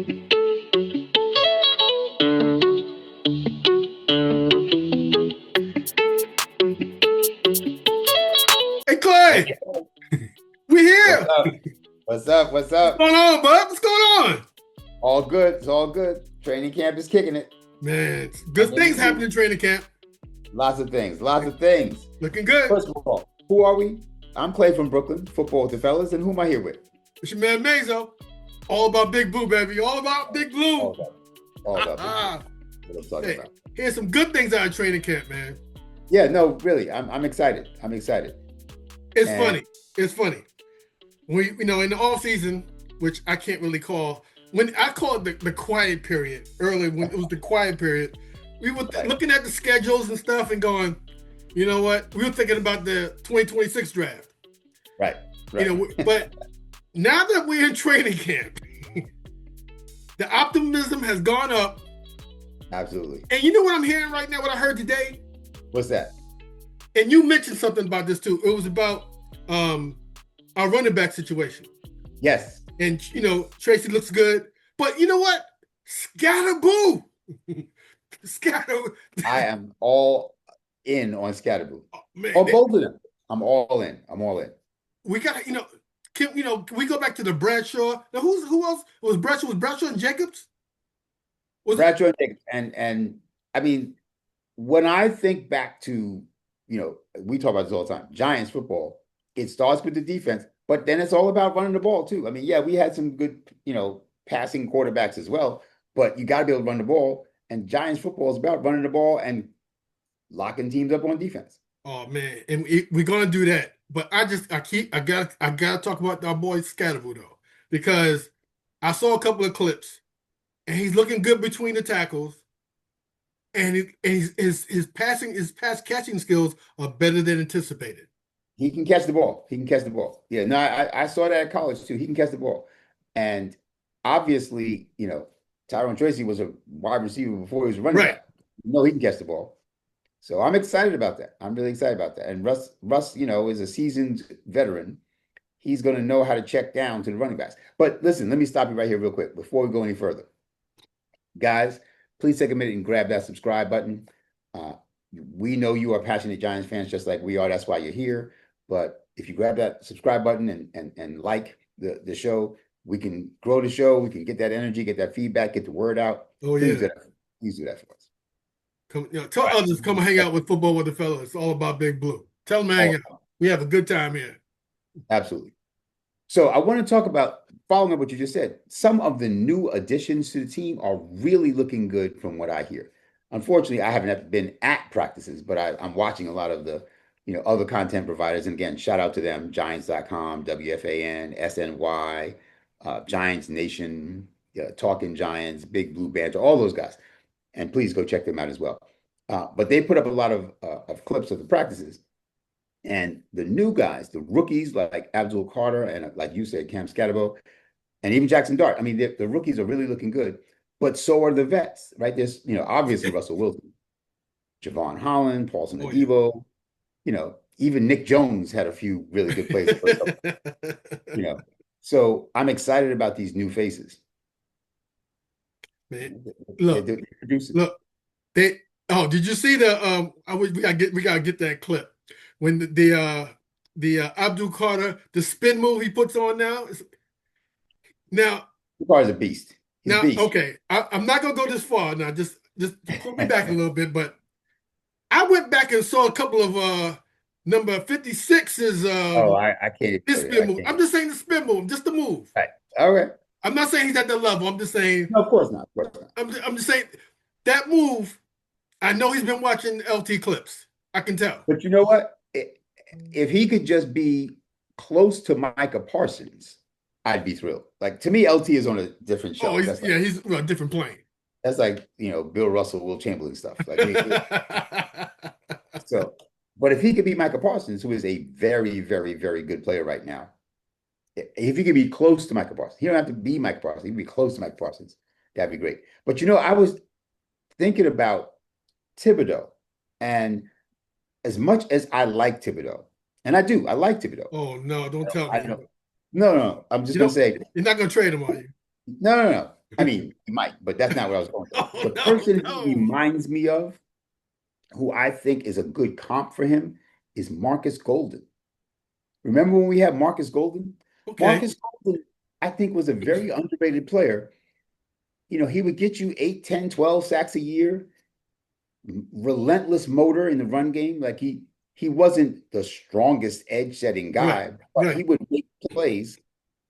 Hey Clay, we What's here. up? What's up? What's What's up? going on, bud? What's going on? All good. It's all good. Training camp is kicking it. Man, I'm good in the things happen groove. in training camp. Lots of things. Lots of things. Looking good. First of all, who are we? I'm Clay from Brooklyn, football with the fellas, and who am I here with? It's your man Mazo. All about Big Blue, baby. All about Big All Blue. about, all about Ah, what I'm talking hey, about. here's some good things out of training camp, man. Yeah, no, really, I'm excited. I'm excited. It's And funny. It's funny. In the off season, which I can't really call, when I call it the quiet period, early when it was the quiet period, we were Right. looking at the schedules and stuff and going, you know what? We were thinking about the 2026 draft. right, right. But now that we're in training camp, the optimism has gone up. Absolutely. And you know what I'm hearing right now, what I heard today? What's that? And you mentioned something about this too. It was about our running back situation. Yes. And, Tracy looks good. But you know what? Scatterboo. Scatter. I am all in on Scatterboo. Man, Or both of them. I'm all in. I'm all in. we got to, can we go back to the Bradshaw? Now, who else? Was Bradshaw and Jacobs? Bradshaw and Jacobs. And I mean, when I think back to, we talk about this all the time, Giants football, it starts with the defense, but then it's all about running the ball too. I mean, yeah, we had some good, passing quarterbacks as well, but you got to be able to run the ball. And Giants football is about running the ball and locking teams up on defense. Oh man, and we're gonna do that. But I gotta talk about our boy Scatterbo though, because I saw a couple of clips, and he's looking good between the tackles, and his pass catching skills are better than anticipated. He can catch the ball. He can catch the ball. Yeah, no, I saw that at college too. He can catch the ball. And obviously, Tyrone Tracy was a wide receiver before he was a running Right. back. He can catch the ball. So I'm excited about that. I'm really excited about that. And Russ, is a seasoned veteran. He's going to know how to check down to the running backs. But listen, let me stop you right here real quick before we go any further. Guys, please take a minute and grab that subscribe button. We know you are passionate Giants fans just like we are. That's why you're here. But if you grab that subscribe button and like the show, we can grow the show. We can get that energy, get that feedback, get the word out. Oh Please yeah. Please do that for us. Tell others come hang out with football with the fellas. It's all about Big Blue. Tell them to hang out. We have a good time here. Absolutely. So I want to talk about, following up what you just said, some of the new additions to the team are really looking good from what I hear. Unfortunately, I haven't been at practices, but I'm watching a lot of the, other content providers. And again, shout out to them, Giants.com, WFAN, SNY, Giants Nation, Talking Giants, Big Blue Banter, all those guys. And please go check them out as well. But they put up a lot of clips of the practices. And the new guys, the rookies like Abdul Carter and like you said, Cam Scatterbo, and even Jackson Dart. I mean, the rookies are really looking good, but so are the vets, right? There's, obviously Russell Wilson, Javon Holland, Paulson Adebo, even Nick Jones had a few really good plays. So I'm excited about these new faces. Man, Look, did you see the we gotta get that clip when the Abdul Carter, the spin move he puts on now. Now Carter's a beast. He's a beast. Okay, I'm not gonna go this far now. Just pull me back a little bit, but I went back and saw a couple of number 56's I can't. His spin move. I'm just saying the spin move, just the move. Right. Okay. I'm not saying he's at the level. I'm just saying. No, of course not. Of course not. I'm just saying that move. I know he's been watching LT clips. I can tell. But you know what? If he could just be close to Micah Parsons, I'd be thrilled. Like, to me, LT is on a different show. Oh, he's on a different plane. That's like, Bill Russell, Will Chamberlain stuff. Like, but if he could be Micah Parsons, who is a very, very, very good player right now, if he could be close to Micah Parsons, he don't have to be Micah Parsons. He can be close to Micah Parsons. That'd be great. But I was thinking about Thibodeau, and as much as I like Thibodeau, and I do, I like Thibodeau. Oh no! Don't tell me. No. I'm just gonna say you're not gonna trade him, are you? No. I mean, he might, but that's not what I was going to. Oh The no, person he no. reminds me of, who I think is a good comp for him, is Marcus Golden. Remember when we had Marcus Golden? Okay. Marcus Golden, I think, was a very underrated player. He would get you 8, 10, 12 sacks a year, relentless motor in the run game. Like he wasn't the strongest edge setting Right. guy, but he Right. would make plays,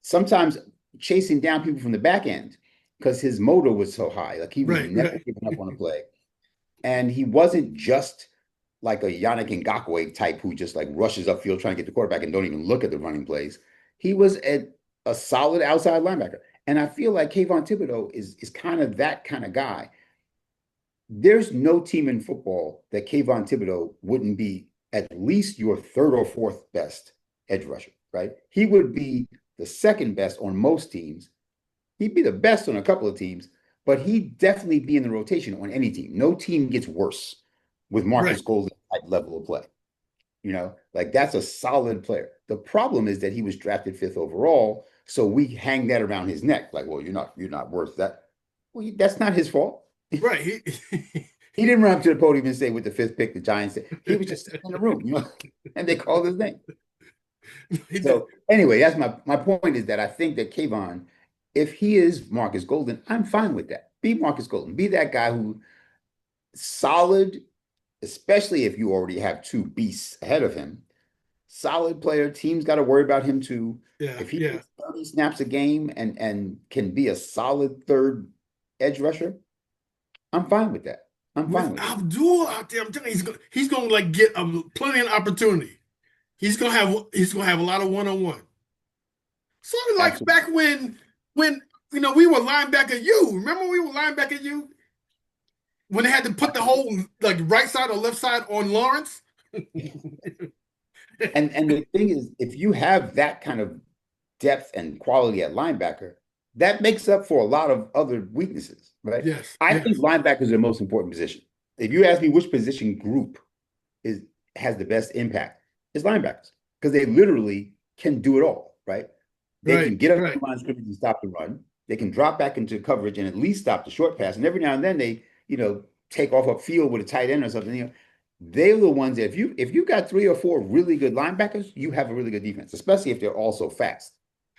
sometimes chasing down people from the back end because his motor was so high. Like he was Right. never Right. giving up on a play. And he wasn't just like a Yannick Ngakoue type who just like rushes upfield trying to get the quarterback and don't even look at the running plays. He was a solid outside linebacker. And I feel like Kayvon Thibodeaux is kind of that kind of guy. There's no team in football that Kayvon Thibodeaux wouldn't be at least your third or fourth best edge rusher, right? He would be the second best on most teams. He'd be the best on a couple of teams, but he'd definitely be in the rotation on any team. No team gets worse with Right. Marcus Golden type level of play. Like that's a solid player. The problem is that he was drafted fifth overall, so we hang that around his neck. Like, well, you're not worth that. Well, that's not his fault. Right. He didn't run up to the podium and say with the fifth pick, the Giants said he was just sitting in the room, and they called his name. He did. So anyway, that's my point is that I think that Kayvon, if he is Marcus Golden, I'm fine with that. Be Marcus Golden. Be that guy who solid, especially if you already have two beasts ahead of him. Solid player. Teams got to worry about him too. Yeah. If he Yeah. gets 30 snaps a game and can be a solid third edge rusher, I'm fine with that. I'm fine With with it. Abdul out there, I'm telling you, he's gonna like get plenty of opportunity. He's gonna have a lot of one-on-one. Sort of like Absolutely. back when we were linebacker you. Remember we were linebacker you when they had to put the whole like right side or left side on Lawrence. And the thing is, if you have that kind of depth and quality at linebacker, that makes up for a lot of other weaknesses, right? Yes, I think yes, linebackers are the most important position. If you ask me which position group is has the best impact, it's linebackers because they literally can do it all, right? They right, can get up right. the line of scrimmage and stop the run. They can drop back into coverage and at least stop the short pass. And every now and then they, take off upfield with a tight end or something. They're the ones that if you got 3 or 4 really good linebackers, you have a really good defense, especially if they're also fast.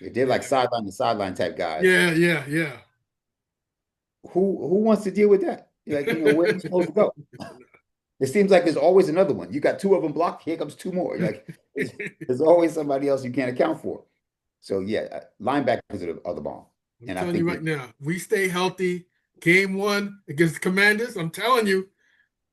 If they're like Yeah, sideline to sideline type guys, yeah, yeah, yeah. who wants to deal with that? Like, where are you supposed to go? It seems like there's always another one. You got 2 of them blocked, here comes 2 more. Like there's always somebody else you can't account for. So yeah, linebackers are the bomb. I'm And I telling you think right that now, we stay healthy. Game one against the Commanders. I'm telling you,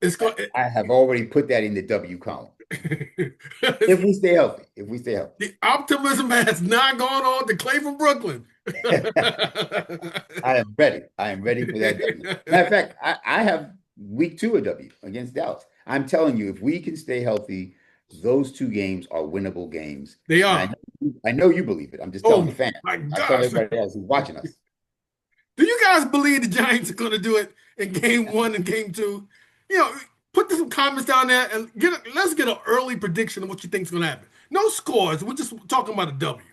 it's going. I have already put that in the W column. If we stay healthy, if we stay healthy. The optimism has not gone on to Clay from Brooklyn. I am ready. I am ready for that W. Matter of fact, I have week 2 of W against Dallas. I'm telling you, if we can stay healthy, those 2 games are winnable games. They And are. I know you believe it. I'm just telling Oh the fans. my I tell gosh. everybody else who's watching us. Do you guys believe the Giants are going to do it in game one and game two? You know, put some comments down there and let's get an early prediction of what you think is going to happen. No scores. We're just talking about a W.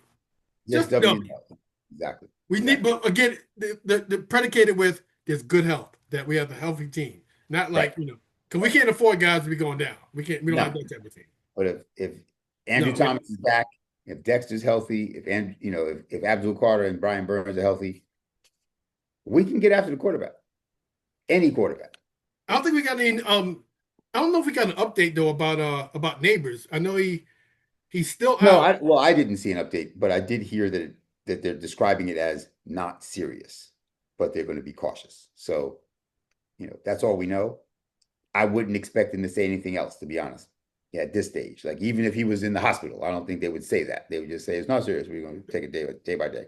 Just Just a W W. and L. Exactly. We need, Exactly. but again, the predicated with there's good health, that we have a healthy team. Not Right. like, because we can't afford guys to be going down. We don't have No. that type of team. But if Andrew No, Thomas is back, if Dexter's healthy, if Abdul Carter and Brian Burns are healthy, we can get after the quarterback. Any quarterback. I don't think we got any. I don't know if we got an update though about neighbors. I know he's still No, out. I didn't see an update, but I did hear that they're describing it as not serious, but they're going to be cautious. So, that's all we know. I wouldn't expect them to say anything else, to be honest. Yeah, at this stage, like even if he was in the hospital, I don't think they would say that. They would just say it's not serious. We're going to take it day by day.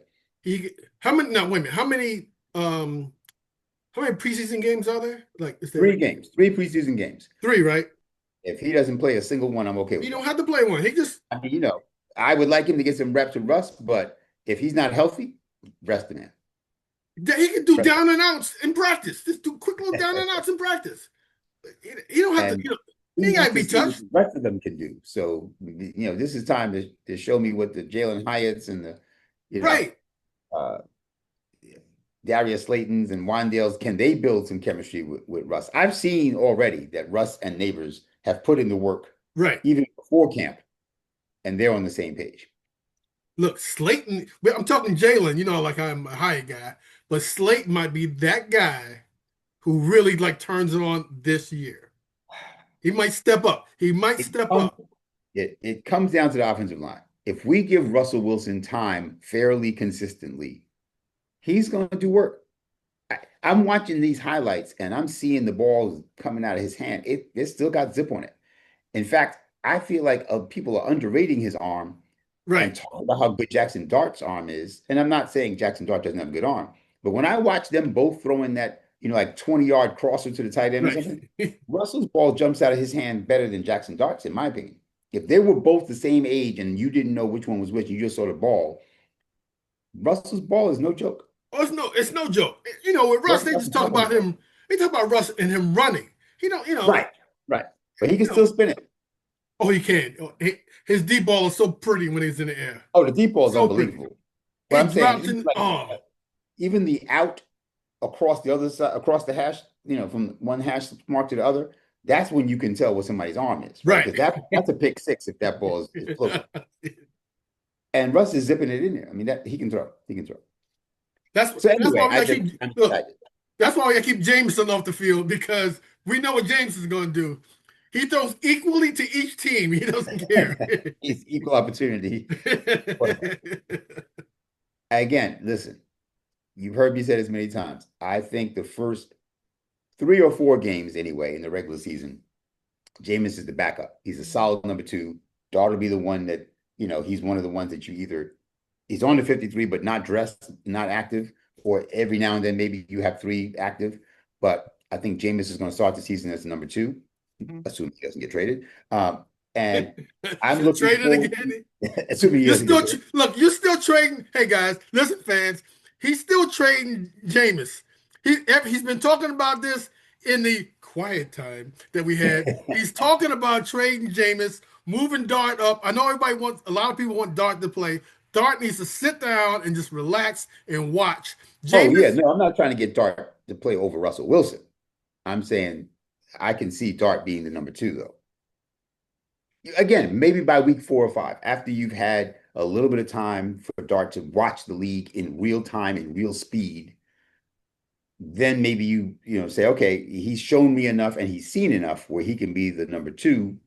How many? No, wait a minute. How many preseason games are there? Like, is there 3 games, 3 preseason games. 3? Right? If he doesn't play a single one, I'm okay You with don't that. have to play one. He just I mean, I would like him to get some reps with Russ, but if he's not healthy, rest him in. he can do down and outs in practice. Just do quick little down and outs in practice. He don't have to. And He we ain't got need to to be see what touched. the rest of them can do. So, this is time to show me what the Jalen Hyatts and the, you know, Right. uh, Darius Slayton's and Wandale's, can they build some chemistry with Russ? I've seen already that Russ and Neighbors have put in the work Right. even before camp, and they're on the same page. Look, Slayton, well, I'm talking Jalen, like I'm a Hyatt guy, but Slayton might be that guy who really like turns it on this year. He might step up. He might It step comes, up. it comes down to the offensive line. If we give Russell Wilson time fairly consistently, he's going to do work. I'm watching these highlights and I'm seeing the balls coming out of his hand. It still got zip on it. In fact, I feel like people are underrating his arm and Right. talking about how good Jackson Dart's arm is. And I'm not saying Jackson Dart doesn't have a good arm, but when I watch them both throwing that, like 20-yard crosser to the tight end or Right. something, Russell's ball jumps out of his hand better than Jackson Dart's, in my opinion. If they were both the same age and you didn't know which one was which, you just saw the ball, Russell's ball is no joke. Oh, it's no joke. With Russ, Doesn't they have just to talk jump on the about ball. him. They talk about Russ and him running. He don't, Right, right. But he can you know. still spin it. Oh, he can. Oh, his deep ball is so pretty when he's in the air. Oh, the deep ball is So pretty. unbelievable. But He I'm saying drops even in. like Oh, even the out across the other side, across the hash, from one hash mark to the other, that's when you can tell what somebody's arm is, right? right. Because that's a pick six if that ball is floating. And Russ is zipping it in there. I mean, that he can throw. He can throw. So That's why anyway, we gotta keep I'm look. excited. That's why we gotta keep Jameson off the field because we know what James is going to do. He throws equally to each team. He doesn't care. He's equal opportunity quarterback. Again, listen, you've heard me say this many times. I think the first 3 or 4 games, anyway, in the regular season, Jameis is the backup. He's a solid number 2. Dart will be the one that, he's one of the ones that he's on the 53, but not dressed, not active, or every now and then maybe you have 3 active. But I think Jameis is going to start the season as the number 2, assuming he doesn't get traded. And I'm looking Traded forward again. assuming he You're doesn't get still traded. look. You're still trading. Hey guys, listen, fans. He's still trading Jameis. He's been talking about this in the quiet time that we had. He's talking about trading Jameis, moving Dart up. I know a lot of people want Dart to play. Dart needs to sit down and just relax and watch. Oh, yeah. Jameis, No, I'm not trying to get Dart to play over Russell Wilson. I'm saying I can see Dart being the number 2, though. Again, maybe by week 4 or 5, after you've had a little bit of time for Dart to watch the league in real time and real speed, then maybe you say, okay, he's shown me enough and he's seen enough where he can be the number 2.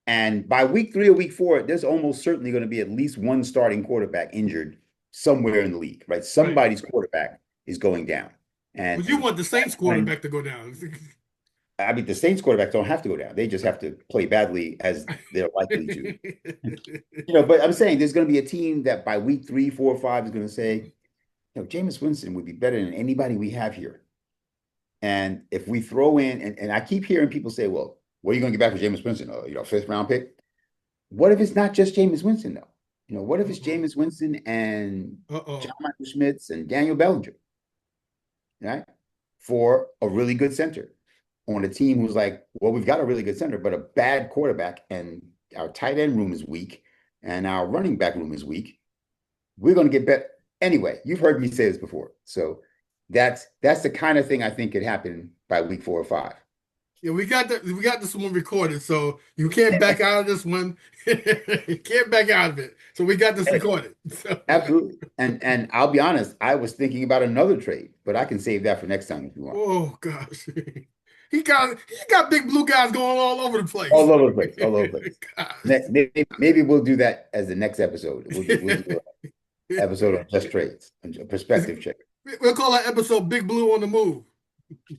And by week 3 or week 4, there's almost certainly going to be at least one starting quarterback injured somewhere in the league, right? right? Somebody's quarterback is going down. But you And want the Saints and quarterback to go down. I mean, the Saints quarterbacks don't have to go down. They just have to play badly as they're likely to. But I'm saying there's going to be a team that by week 3, 4, 5 is going to say, Jameis Winston would be better than anybody we have here. And if we throw in, and I keep hearing people say, well, what are you going to get back for Jameis Winston? 5th-round pick? What if it's not just Jameis Winston, though? What if it's Jameis Winston and John Michael Schmitz and Daniel Bellinger, right? For a really good center on a team who's like, well, we've got a really good center, but a bad quarterback, and our tight end room is weak, and our running back room is weak. We're going to get better. Anyway, you've heard me say this before. So that's the kind of thing I think could happen by week 4 or 5. Yeah, we got this one recorded, so you can't back out of this one. You can't back out of it. So we got this recorded. So. Absolutely. And I'll be honest, I was thinking about another trade, but I can save that for next time if you want. Oh gosh. He got big blue guys going all over the place. All over the place. All over the place. Maybe we'll do that as the next episode. We'll do an episode on just trades, a perspective check. We'll call that episode Big Blue on the Move.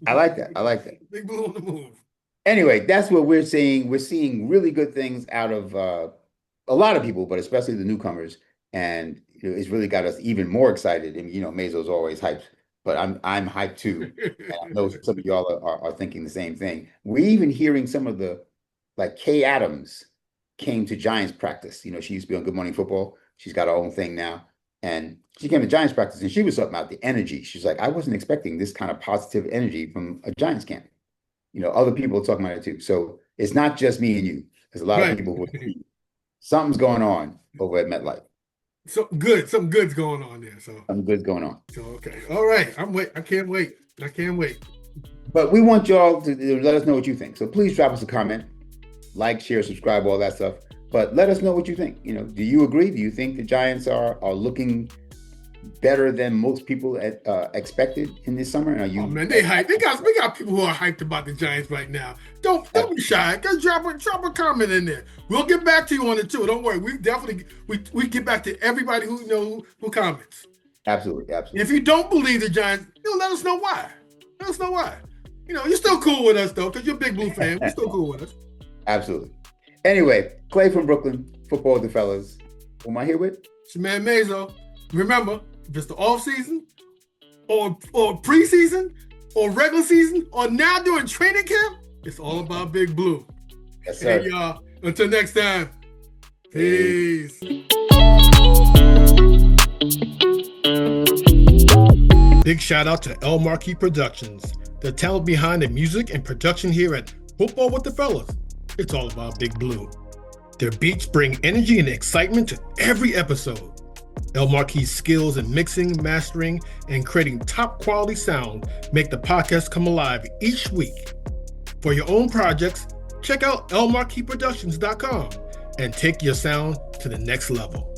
I like that. I like that. Big Blue on the Move. Anyway, that's what we're seeing. We're seeing really good things out of a lot of people, but especially the newcomers. And it's really got us even more excited. And Mazo's always hyped, but I'm hyped too. And I know some of y'all are thinking the same thing. We're even hearing some of like Kay Adams came to Giants practice. She used to be on Good Morning Football. She's got her own thing now. And she came to Giants practice and she was talking about the energy. She's like, I wasn't expecting this kind of positive energy from a Giants camp. Other people are talking about it too. So it's not just me and you. There's a lot of people who something's going on over at MetLife. something good's going on there. So Something good's going on. Okay, all right. I can't wait. But we want y'all to let us know what you think. So please drop us a comment, like, share, subscribe, all that stuff. But let us know what you think. Do you agree? Do you think the Giants are looking better than most people expected in this summer? And are you? Oh man, they hyped. We got people who are hyped about the Giants right now. Don't be shy. Just drop a comment in there. We'll get back to you on it too. Don't worry. We definitely we get back to everybody who comments. Absolutely. If you don't believe the Giants, let us know why. You're still cool with us though, because you're a big Blue fan. You're still cool with us. Absolutely. Anyway, Clay from Brooklyn, Football with the Fellas. Who am I here with? It's your man Mazo. Remember, if it's the off season, or preseason, or regular season, or now during training camp, it's all about Big Blue. Yes, sir. Hey, y'all. Until next time. Peace. Big shout out to El Marquis Productions, the talent behind the music and production here at Football with the Fellas. It's all about Big Blue. Their beats bring energy and excitement to every episode. El Marquis' skills in mixing, mastering, and creating top quality sound make the podcast come alive each week. For your own projects, check out elmarquisproductions.com and take your sound to the next level.